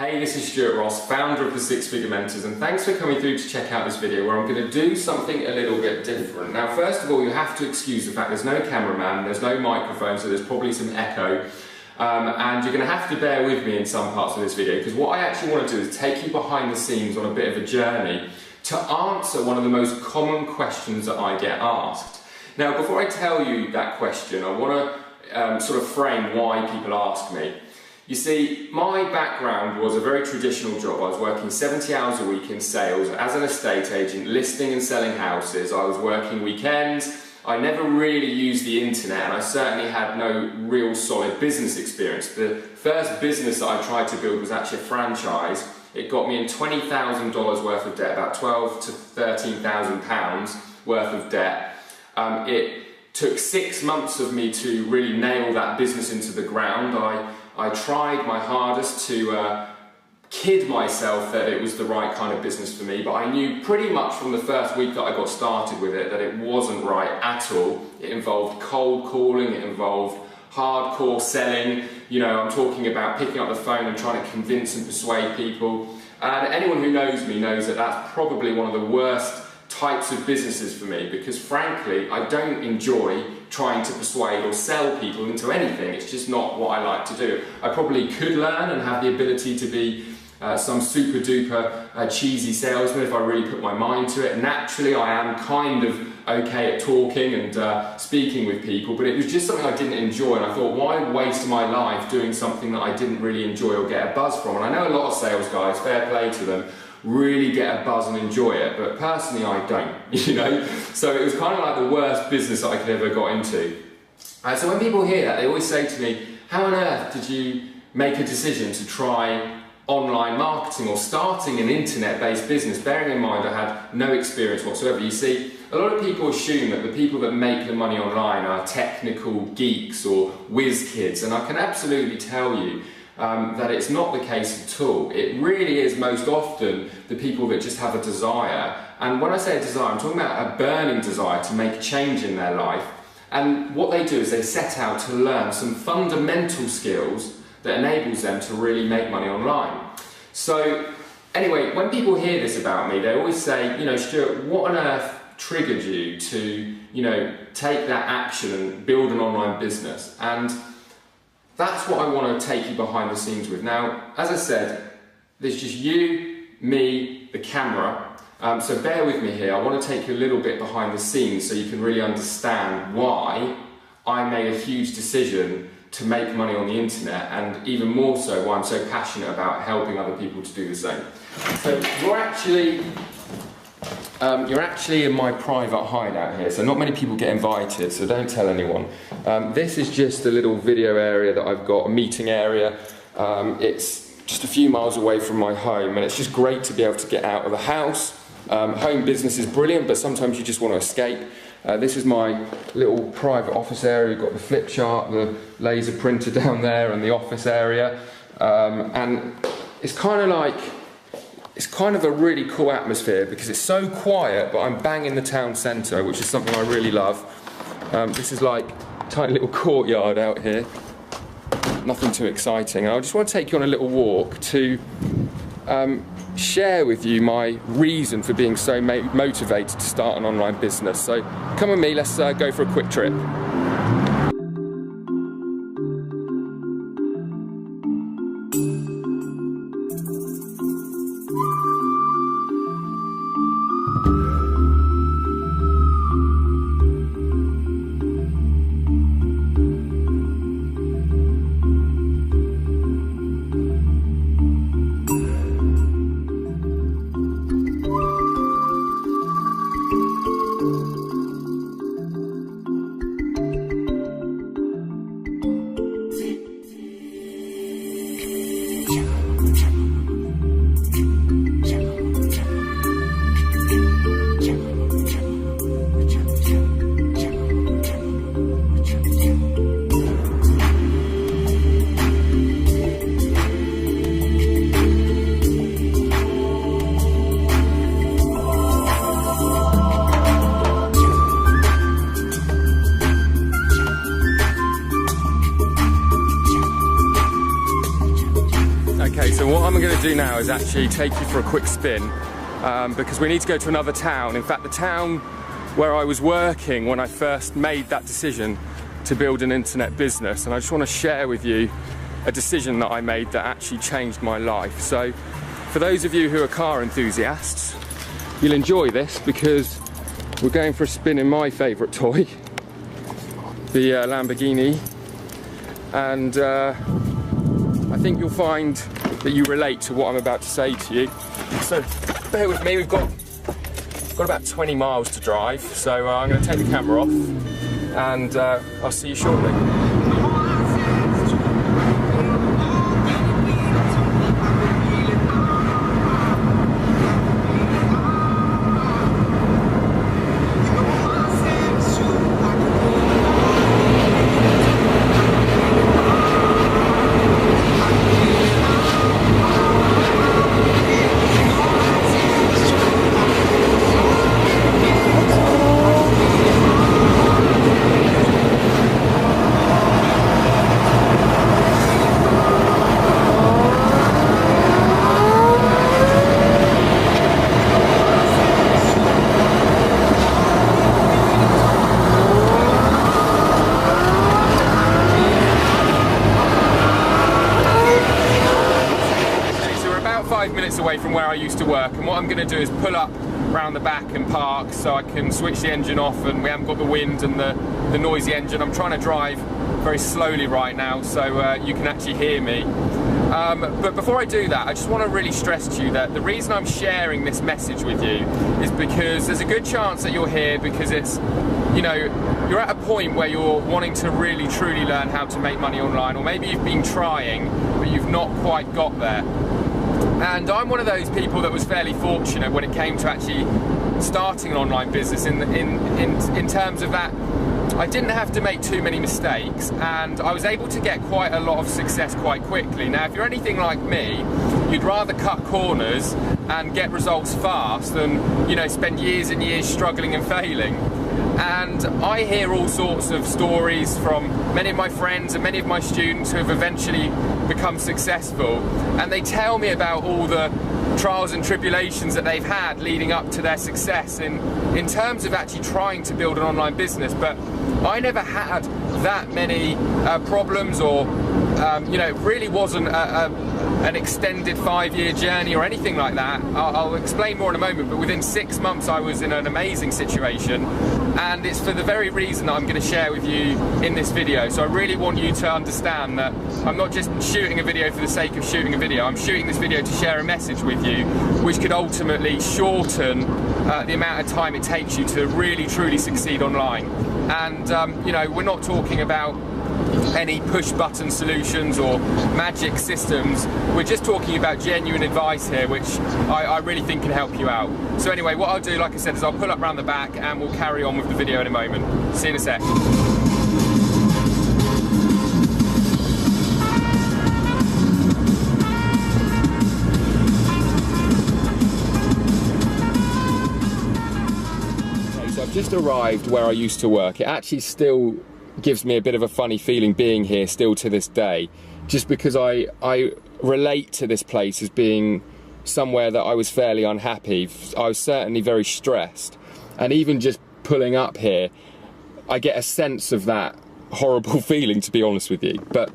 Hey, this is Stuart Ross, founder of the Six Figure Mentors, and thanks for coming through to check out this video where I'm going to do something a little bit different. Now, first of all, you have to excuse the fact there's no cameraman, there's no microphone, so there's probably some echo, and you're going to have to bear with me in some parts of this video, because what I actually want to do is take you behind the scenes on a bit of a journey to answer one of the most common questions that I get asked. Now, before I tell you that question, I want to sort of frame why people ask me. You see, my background was a very traditional job. I was working 70 hours a week in sales as an estate agent, listing and selling houses. I was working weekends. I never really used the internet, and I certainly had no real solid business experience. The first business that I tried to build was actually a franchise. It got me in $20,000 worth of debt, about £12,000 to £13,000 worth of debt. It took 6 months of me to really nail that business into the ground. I tried my hardest to kid myself that it was the right kind of business for me, but I knew pretty much from the first week that I got started with it that it wasn't right at all. It involved cold calling, it involved hardcore selling. You know, I'm talking about picking up the phone and trying to convince and persuade people. And anyone who knows me knows that that's probably one of the worst types of businesses for me, because frankly I don't enjoy trying to persuade or sell people into anything. It's just not what I like to do. I probably could learn and have the ability to be some super duper cheesy salesman if I really put my mind to it. Naturally I am kind of okay at talking and speaking with people, but it was just something I didn't enjoy, and I thought, why waste my life doing something that I didn't really enjoy or get a buzz from? And I know a lot of sales guys, fair play to them, really get a buzz and enjoy it, but personally I don't, you know? So it was kind of like the worst business that I could ever got into. So when people hear that, they always say to me, how on earth did you make a decision to try online marketing or starting an internet-based business, bearing in mind I had no experience whatsoever? You see, a lot of people assume that the people that make the money online are technical geeks or whiz kids, and I can absolutely tell you that it's not the case at all. It really is most often the people that just have a desire, and when I say a desire, I'm talking about a burning desire to make a change in their life, and what they do is they set out to learn some fundamental skills that enables them to really make money online. So anyway, when people hear this about me, they always say, you know, Stuart, what on earth triggered you to, you know, take that action and build an online business? And that's what I want to take you behind the scenes with. Now, as I said, there's just you, me, the camera, so bear with me here. I want to take you a little bit behind the scenes so you can really understand why I made a huge decision to make money on the internet, and even more so why I'm so passionate about helping other people to do the same. So you're actually in my private hideout here, so not many people get invited, so don't tell anyone. This is just a little video area that I've got, a meeting area. It's just a few miles away from my home, and it's just great to be able to get out of the house. Home business is brilliant, but sometimes you just want to escape. This is my little private office area. We've got the flip chart, the laser printer down there, and the office area. And it's kind of a really cool atmosphere because it's so quiet, but I'm bang in the town centre, which is something I really love. This is like a tiny little courtyard out here. Nothing too exciting. And I just want to take you on a little walk to share with you my reason for being so motivated to start an online business. So come with me, let's go for a quick trip. what I'm going to do now is actually take you for a quick spin because we need to go to another town. In fact, the town where I was working when I first made that decision to build an internet business, and I just want to share with you a decision that I made that actually changed my life. So for those of you who are car enthusiasts, you'll enjoy this because we're going for a spin in my favourite toy, the Lamborghini, and I think you'll find that you relate to what I'm about to say to you. So bear with me, we've got about 20 miles to drive, so I'm going to take the camera off and I'll see you shortly. Away from where I used to work, and what I'm going to do is pull up round the back and park so I can switch the engine off, and we haven't got the wind and the noisy engine. I'm trying to drive very slowly right now so you can actually hear me. But before I do that, I just want to really stress to you that the reason I'm sharing this message with you is because there's a good chance that you're here because it's, you know, you're at a point where you're wanting to really truly learn how to make money online, or maybe you've been trying but you've not quite got there. And I'm one of those people that was fairly fortunate when it came to actually starting an online business in terms of that I didn't have to make too many mistakes, and I was able to get quite a lot of success quite quickly. Now, if you're anything like me, you'd rather cut corners and get results fast than, you know, spend years and years struggling and failing. And I hear all sorts of stories from many of my friends and many of my students who have eventually become successful, and they tell me about all the trials and tribulations that they've had leading up to their success in terms of actually trying to build an online business. But I never had that many problems, or you know, it really wasn't an extended 5-year journey or anything like that. I'll explain more in a moment, but within 6 months I was in an amazing situation, and it's for the very reason that I'm going to share with you in this video. So I really want you to understand that I'm not just shooting a video for the sake of shooting a video. I'm shooting this video to share a message with you which could ultimately shorten the amount of time it takes you to really truly succeed online. And you know, we're not talking about any push button solutions or magic systems. We're just talking about genuine advice here, which I really think can help you out. So anyway, what I'll do, like I said, is I'll pull up round the back and we'll carry on with the video in a moment. See you in a sec. So I've just arrived where I used to work. It actually still gives me a bit of a funny feeling being here still to this day, just because I relate to this place as being somewhere that I was fairly unhappy. I was certainly very stressed, and even just pulling up here I get a sense of that horrible feeling, to be honest with you. But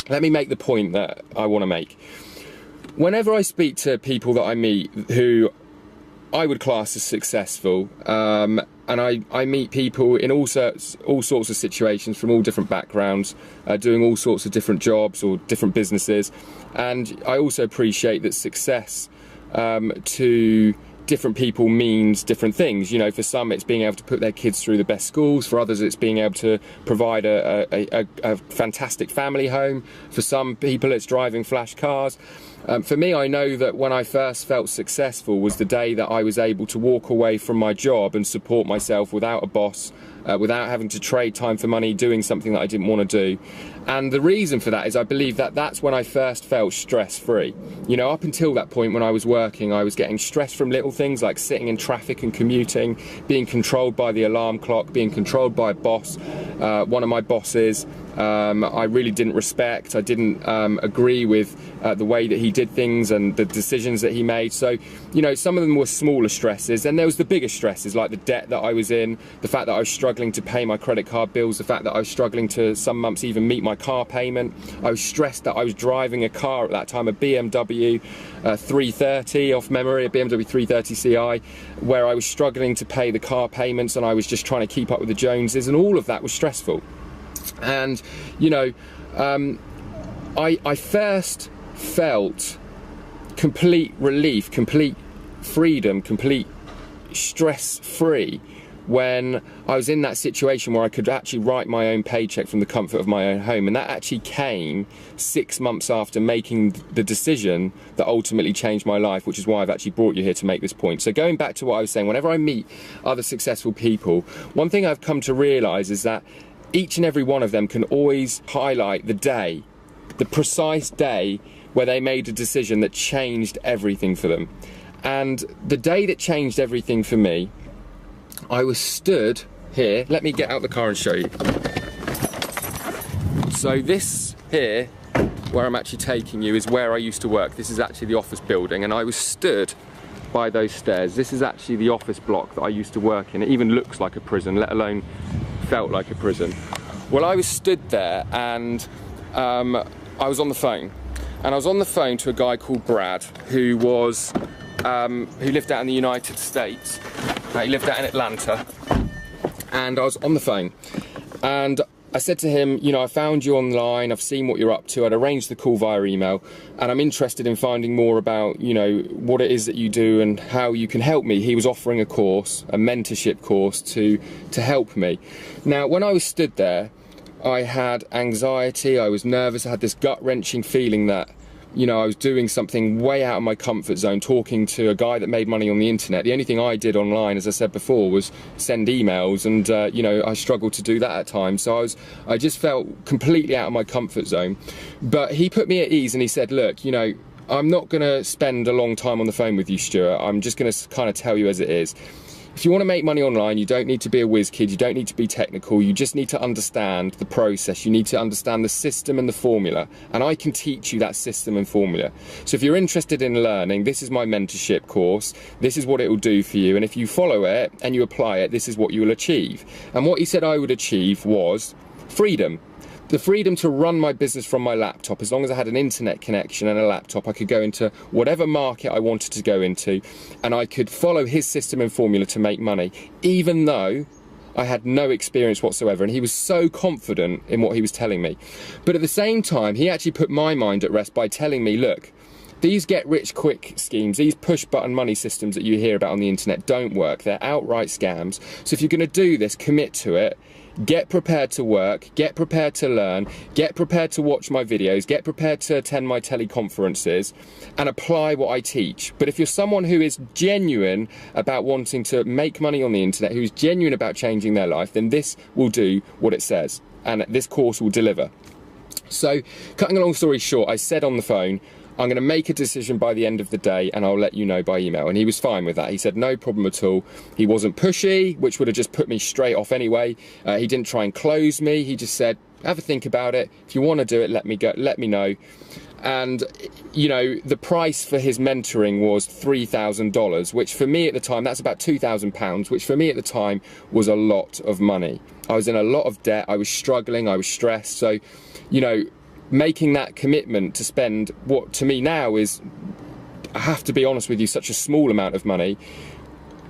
let me make the point that I want to make. Whenever I speak to people that I meet who I would class as successful, and I meet people in all sorts of situations from all different backgrounds, doing all sorts of different jobs or different businesses, and I also appreciate that success to different people means different things. You know, for some it's being able to put their kids through the best schools, for others it's being able to provide a fantastic family home, for some people it's driving flash cars. For me, I know that when I first felt successful was the day that I was able to walk away from my job and support myself without a boss without having to trade time for money, doing something that I didn't want to do. And the reason for that is I believe that that's when I first felt stress-free. You know, up until that point when I was working, I was getting stressed from little things like sitting in traffic and commuting, being controlled by the alarm clock, being controlled by a boss, one of my bosses. I really didn't respect. I didn't agree with the way that he did things and the decisions that he made. So, you know, some of them were smaller stresses. Then there was the bigger stresses, like the debt that I was in, the fact that I was struggling to pay my credit card bills, the fact that I was struggling to some months even meet my car payment. I was stressed that I was driving a car at that time, a BMW 330 off memory, a BMW 330 Ci, where I was struggling to pay the car payments and I was just trying to keep up with the Joneses, and all of that was stressful. And, you know, I first felt complete relief, complete freedom, complete stress-free when I was in that situation where I could actually write my own paycheck from the comfort of my own home. And that actually came 6 months after making the decision that ultimately changed my life, which is why I've actually brought you here to make this point. So going back to what I was saying, whenever I meet other successful people, one thing I've come to realize is that each and every one of them can always highlight the day, the precise day where they made a decision that changed everything for them. And the day that changed everything for me, I was stood here. Let me get out the car and show you. So this here, where I'm actually taking you, is where I used to work. This is actually the office building, and I was stood by those stairs. This is actually the office block that I used to work in. It even looks like a prison, let alone felt like a prison. Well, I was stood there, and I was on the phone. And I was on the phone to a guy called Brad, who was who lived out in the United States. He lived out in Atlanta. And I was on the phone, and I said to him, you know, I found you online, I've seen what you're up to, I'd arranged the call via email, and I'm interested in finding more about, you know, what it is that you do and how you can help me. He was offering a course, a mentorship course to help me. Now, when I was stood there, I had anxiety, I was nervous, I had this gut-wrenching feeling that, you know, I was doing something way out of my comfort zone, talking to a guy that made money on the internet. The only thing I did online, as I said before, was send emails, and you know, I struggled to do that at times. So I just felt completely out of my comfort zone. But he put me at ease, and he said, look, you know, I'm not going to spend a long time on the phone with you, Stuart. I'm just going to kind of tell you as it is. If you want to make money online, you don't need to be a whiz kid, you don't need to be technical, you just need to understand the process, you need to understand the system and the formula, and I can teach you that system and formula. So if you're interested in learning, this is my mentorship course, this is what it will do for you, and if you follow it and you apply it, this is what you will achieve. And what he said I would achieve was freedom. The freedom to run my business from my laptop. As long as I had an internet connection and a laptop, I could go into whatever market I wanted to go into, and I could follow his system and formula to make money, even though I had no experience whatsoever. And he was so confident in what he was telling me. But at the same time, he actually put my mind at rest by telling me, look, these get-rich-quick schemes, these push-button money systems that you hear about on the internet don't work. They're outright scams. So if you're going to do this, commit to it. Get prepared to work, get prepared to learn, get prepared to watch my videos, get prepared to attend my teleconferences, and apply what I teach. But if you're someone who is genuine about wanting to make money on the internet, who's genuine about changing their life, then this will do what it says, and this course will deliver. So, cutting a long story short, I said on the phone, I'm going to make a decision by the end of the day and I'll let you know by email. And he was fine with that. He said no problem at all. He wasn't pushy, which would have just put me straight off anyway. He didn't try and close me. He just said, have a think about it. If you want to do it, let me know. And, you know, the price for his mentoring was $3,000, which for me at the time, that's about £2,000, which for me at the time was a lot of money. I was in a lot of debt. I was struggling. I was stressed. So, you know, making that commitment to spend what to me now is, I have to be honest with you, such a small amount of money,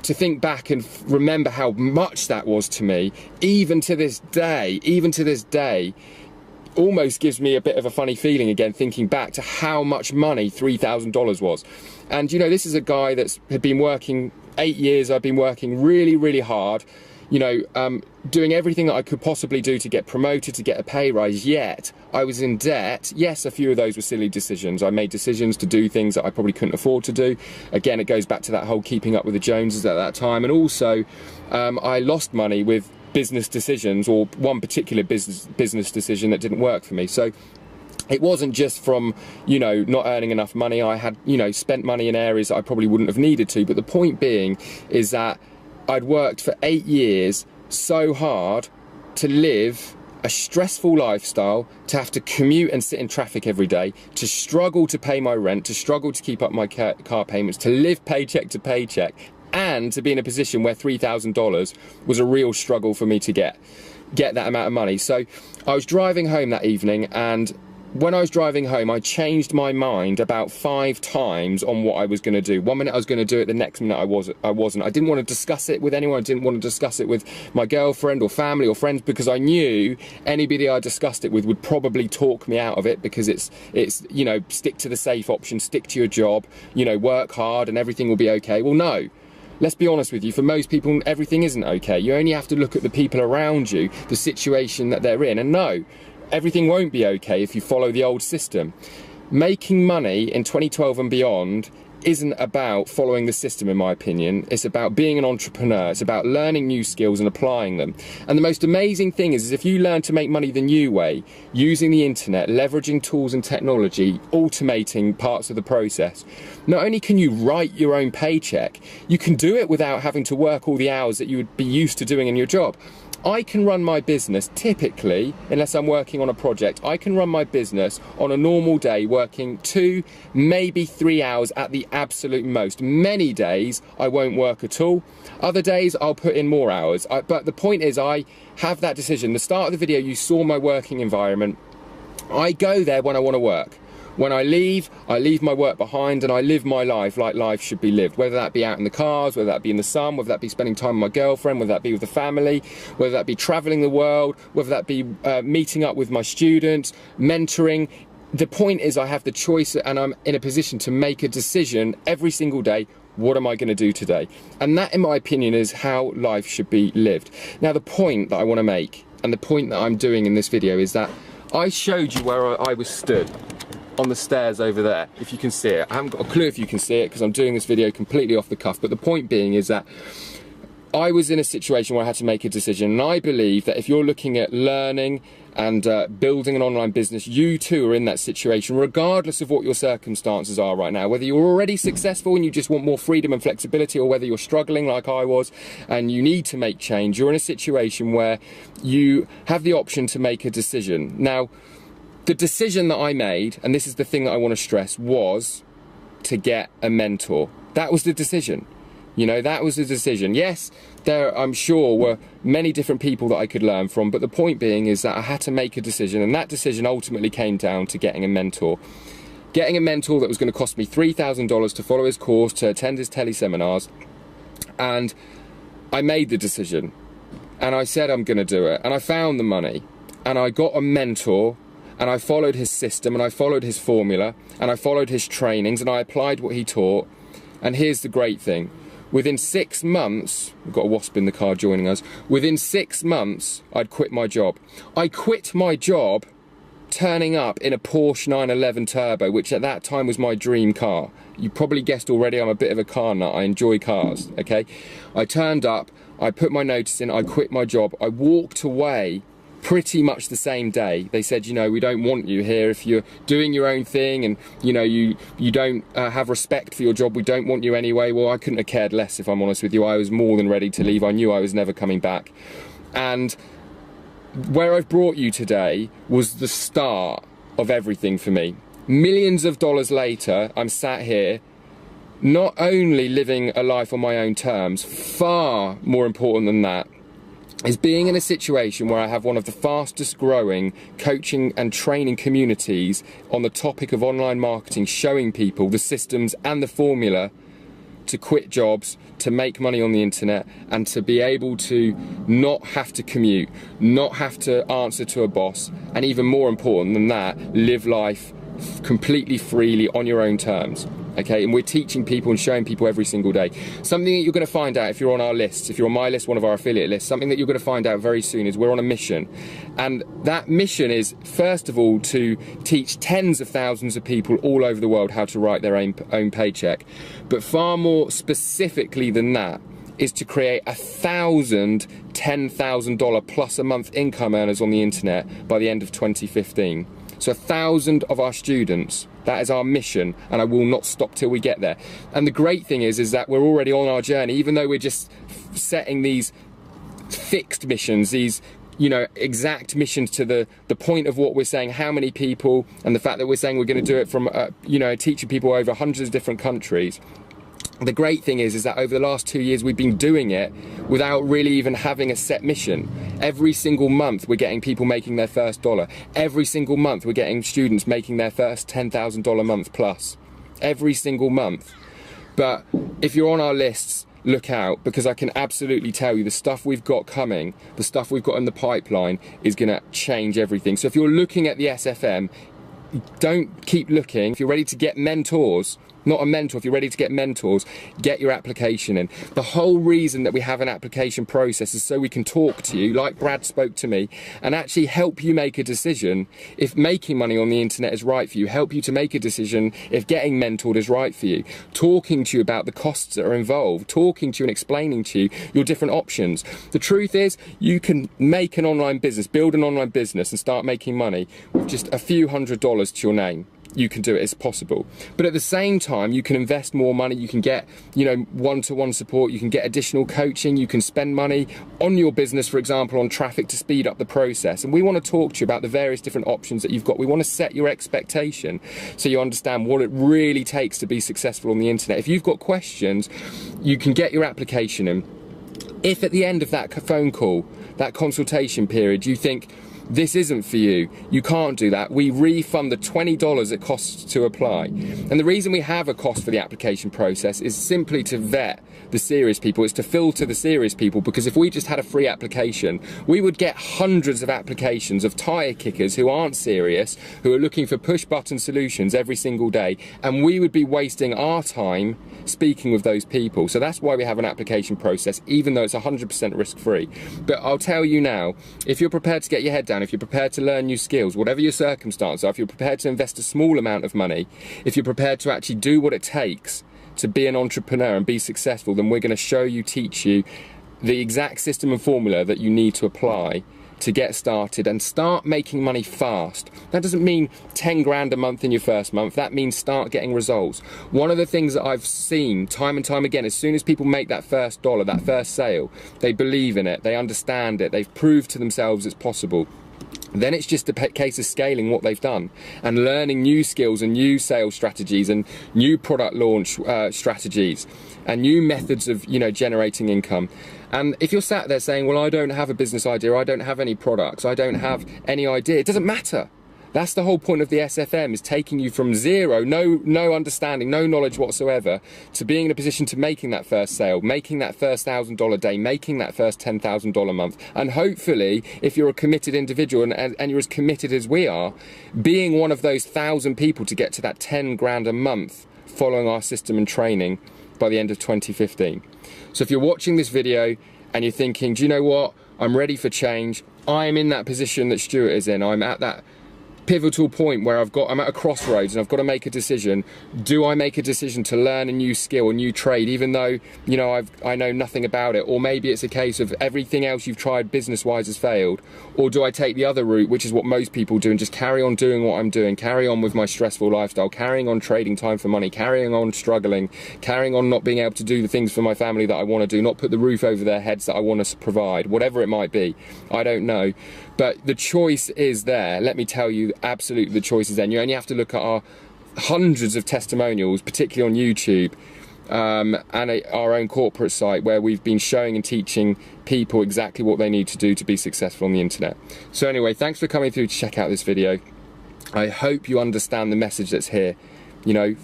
to think back and remember how much that was to me, even to this day, almost gives me a bit of a funny feeling again, thinking back to how much money $3,000 was. And you know, this is a guy that's had been working 8 years. I've been working really, really hard, you know, doing everything that I could possibly do to get promoted, to get a pay rise, yet I was in debt. Yes, a few of those were silly decisions. I made decisions to do things that I probably couldn't afford to do. Again, it goes back to that whole keeping up with the Joneses at that time. And also, I lost money with business decisions, or one particular business decision that didn't work for me. So it wasn't just from, you know, not earning enough money. I had, you know, spent money in areas that I probably wouldn't have needed to. But the point being is that I'd worked for 8 years so hard to live a stressful lifestyle, to have to commute and sit in traffic every day, to struggle to pay my rent, to struggle to keep up my car payments, to live paycheck to paycheck, and to be in a position where $3,000 was a real struggle for me to get that amount of money. So I was driving home that evening, and when I was driving home, I changed my mind about 5 times on what I was going to do. One minute I was going to do it, the next minute I wasn't. I didn't want to discuss it with anyone. I didn't want to discuss it with my girlfriend or family or friends, because I knew anybody I discussed it with would probably talk me out of it, because it's you know, stick to the safe option, stick to your job, you know, work hard and everything will be okay. Well, no. Let's be honest with you, for most people, everything isn't okay. You only have to look at the people around you, the situation that they're in, and no, everything won't be okay if you follow the old system. Making money in 2012 and beyond isn't about following the system, in my opinion. It's about being an entrepreneur. It's about learning new skills and applying them. And the most amazing thing is if you learn to make money the new way, using the internet, leveraging tools and technology, automating parts of the process, not only can you write your own paycheck, you can do it without having to work all the hours that you would be used to doing in your job. I can run my business typically, unless I'm working on a project, I can run my business on a normal day working 2, maybe 3 hours at the absolute most. Many days I won't work at all. Other days I'll put in more hours. But the point is, I have that decision. The start of the video, you saw my working environment. I go there when I want to work. When I leave my work behind, and I live my life like life should be lived, whether that be out in the cars, whether that be in the sun, whether that be spending time with my girlfriend, whether that be with the family, whether that be traveling the world, whether that be meeting up with my students, mentoring. The point is, I have the choice, and I'm in a position to make a decision every single day. What am I going to do today? And that, in my opinion, is how life should be lived. Now, the point that I want to make, and the point that I'm doing in this video, is that I showed you where I was stood on the stairs over there, if you can see it. I haven't got a clue if you can see it, because I'm doing this video completely off the cuff, but the point being is that I was in a situation where I had to make a decision, and I believe that if you're looking at learning and building an online business, you too are in that situation, regardless of what your circumstances are right now. Whether you're already successful and you just want more freedom and flexibility, or whether you're struggling like I was and you need to make change, you're in a situation where you have the option to make a decision. Now, the decision that I made, and this is the thing that I want to stress, was to get a mentor. That was the decision. You know, that was the decision. Yes, there, I'm sure, were many different people that I could learn from, but the point being is that I had to make a decision, and that decision ultimately came down to getting a mentor. Getting a mentor that was going to cost me $3,000 to follow his course, to attend his teleseminars, and I made the decision, and I said I'm going to do it, and I found the money, and I got a mentor, and I followed his system, and I followed his formula, and I followed his trainings, and I applied what he taught. And here's the great thing. Within 6 months, we've got a wasp in the car joining us, within 6 months, I'd quit my job. I quit my job turning up in a Porsche 911 Turbo, which at that time was my dream car. You probably guessed already, I'm a bit of a car nut. I enjoy cars, okay? I turned up, I put my notice in, I quit my job, I walked away pretty much the same day. They said, you know, we don't want you here if you're doing your own thing, and you know, you don't have respect for your job, we don't want you anyway. Well, I couldn't have cared less, if I'm honest with you. I was more than ready to leave. I knew I was never coming back. And where I've brought you today was the start of everything for me. Millions of dollars later, I'm sat here not only living a life on my own terms, far more important than that is being in a situation where I have one of the fastest growing coaching and training communities on the topic of online marketing, showing people the systems and the formula to quit jobs, to make money on the internet, and to be able to not have to commute, not have to answer to a boss, and even more important than that, live life completely freely on your own terms. Okay, and we're teaching people and showing people every single day. Something that you're going to find out if you're on our lists, if you're on my list, one of our affiliate lists, something that you're going to find out very soon is we're on a mission. And that mission is, first of all, to teach tens of thousands of people all over the world how to write their own paycheck. But far more specifically than that, is to create 1,000 $10,000 plus a month income earners on the internet by the end of 2015. So 1,000 of our students, that is our mission, and I will not stop till we get there. And the great thing is that we're already on our journey, even though we're just setting these fixed missions, these exact missions to the point of what we're saying, how many people, and the fact that we're saying we're going to do it from teaching people over hundreds of different countries. The great thing is that over the last 2 years we've been doing it without really even having a set mission. Every single month we're getting people making their first dollar. Every single month we're getting students making their first $10,000 month plus. Every single month. But if you're on our lists, look out, because I can absolutely tell you the stuff we've got coming, the stuff we've got in the pipeline is going to change everything. So if you're looking at the SFM, don't keep looking. If you're ready to get mentors, not a mentor, if you're ready to get mentors, get your application in. The whole reason that we have an application process is so we can talk to you, like Brad spoke to me, and actually help you make a decision if making money on the internet is right for you, help you to make a decision if getting mentored is right for you, talking to you about the costs that are involved, talking to you and explaining to you your different options. The truth is, you can make an online business, build an online business and start making money with just a few $100s to your name. You can do it, it's possible. But at the same time, you can invest more money, you can get, one-to-one support, you can get additional coaching, you can spend money on your business, for example, on traffic to speed up the process. And we want to talk to you about the various different options that you've got. We want to set your expectation so you understand what it really takes to be successful on the internet. If you've got questions, you can get your application in. If at the end of that phone call, that consultation period, you think, this isn't for you, you can't do that, we refund the $20 it costs to apply. And the reason we have a cost for the application process is simply to vet the serious people, it's to filter the serious people, because if we just had a free application, we would get hundreds of applications of tire kickers who aren't serious, who are looking for push button solutions every single day, and we would be wasting our time speaking with those people. So that's why we have an application process, even though it's 100% risk free. But I'll tell you now, if you're prepared to get your head down, if you're prepared to learn new skills, whatever your circumstances are, if you're prepared to invest a small amount of money, if you're prepared to actually do what it takes to be an entrepreneur and be successful, then we're going to show you, teach you the exact system and formula that you need to apply to get started and start making money fast. That doesn't mean 10 grand a month in your first month, that means start getting results. One of the things that I've seen time and time again, as soon as people make that first dollar, that first sale, they believe in it, they understand it, they've proved to themselves it's possible. Then it's just a case of scaling what they've done and learning new skills and new sales strategies and new product launch strategies and new methods of generating income. And if you're sat there saying, well, I don't have a business idea, I don't have any products, I don't have any idea, it doesn't matter. That's the whole point of the SFM, is taking you from zero, no understanding, no knowledge whatsoever, to being in a position to making that first sale, making that first $1,000 day, making that first $10,000 month. And hopefully, if you're a committed individual and you're as committed as we are, being one of those 1,000 people to get to that 10 grand a month following our system and training by the end of 2015. So if you're watching this video and you're thinking, do you know what, I'm ready for change, I'm in that position that Stuart is in, I'm at that pivotal point where I'm at a crossroads and I've got to make a decision. Do I make a decision to learn a new skill, a new trade, even though I know nothing about it? Or maybe it's a case of everything else you've tried business-wise has failed. Or do I take the other route, which is what most people do, and just carry on doing what I'm doing, carry on with my stressful lifestyle, carrying on trading time for money, carrying on struggling, carrying on not being able to do the things for my family that I want to do, not put the roof over their heads that I want to provide, whatever it might be. I don't know. But the choice is there. Let me tell you, absolutely the choice is there. And you only have to look at our hundreds of testimonials, particularly on YouTube, and our own corporate site, where we've been showing and teaching people exactly what they need to do to be successful on the internet. So anyway, thanks for coming through to check out this video. I hope you understand the message that's here.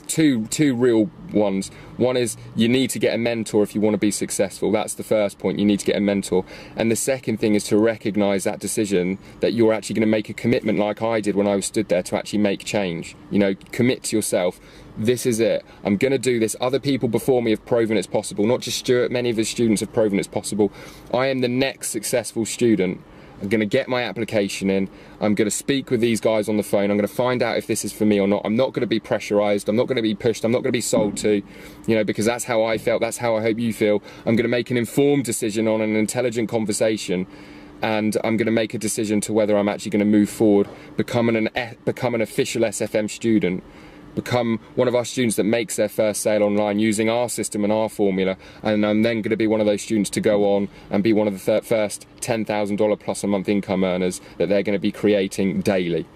Two real ones. One is you need to get a mentor if you want to be successful. That's the first point, you need to get a mentor. And the second thing is to recognize that decision that you're actually going to make a commitment, like I did when I was stood there, to actually make change. Commit to yourself. This is it. I'm going to do this. Other people before me have proven it's possible. Not just Stuart, many of his students have proven it's possible. I am the next successful student I'm going to get my application in. I'm going to speak with these guys on the phone. I'm going to find out if this is for me or not. I'm not going to be pressurized. I'm not going to be pushed. I'm not going to be sold to, you know, because that's how I felt. That's how I hope you feel. I'm going to make an informed decision on an intelligent conversation, and I'm going to make a decision to whether I'm actually going to move forward, become an official SFM student, become one of our students that makes their first sale online using our system and our formula, and I'm then going to be one of those students to go on and be one of the first $10,000 plus a month income earners that they're going to be creating daily.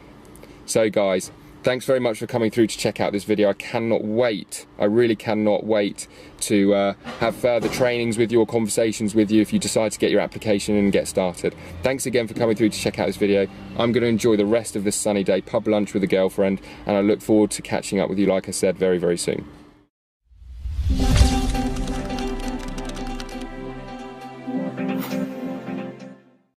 So guys, thanks very much for coming through to check out this video. I cannot wait, I really cannot wait to have further trainings with you or conversations with you if you decide to get your application in and get started. Thanks again for coming through to check out this video. I'm going to enjoy the rest of this sunny day, pub lunch with a girlfriend, and I look forward to catching up with you, like I said, very, very soon.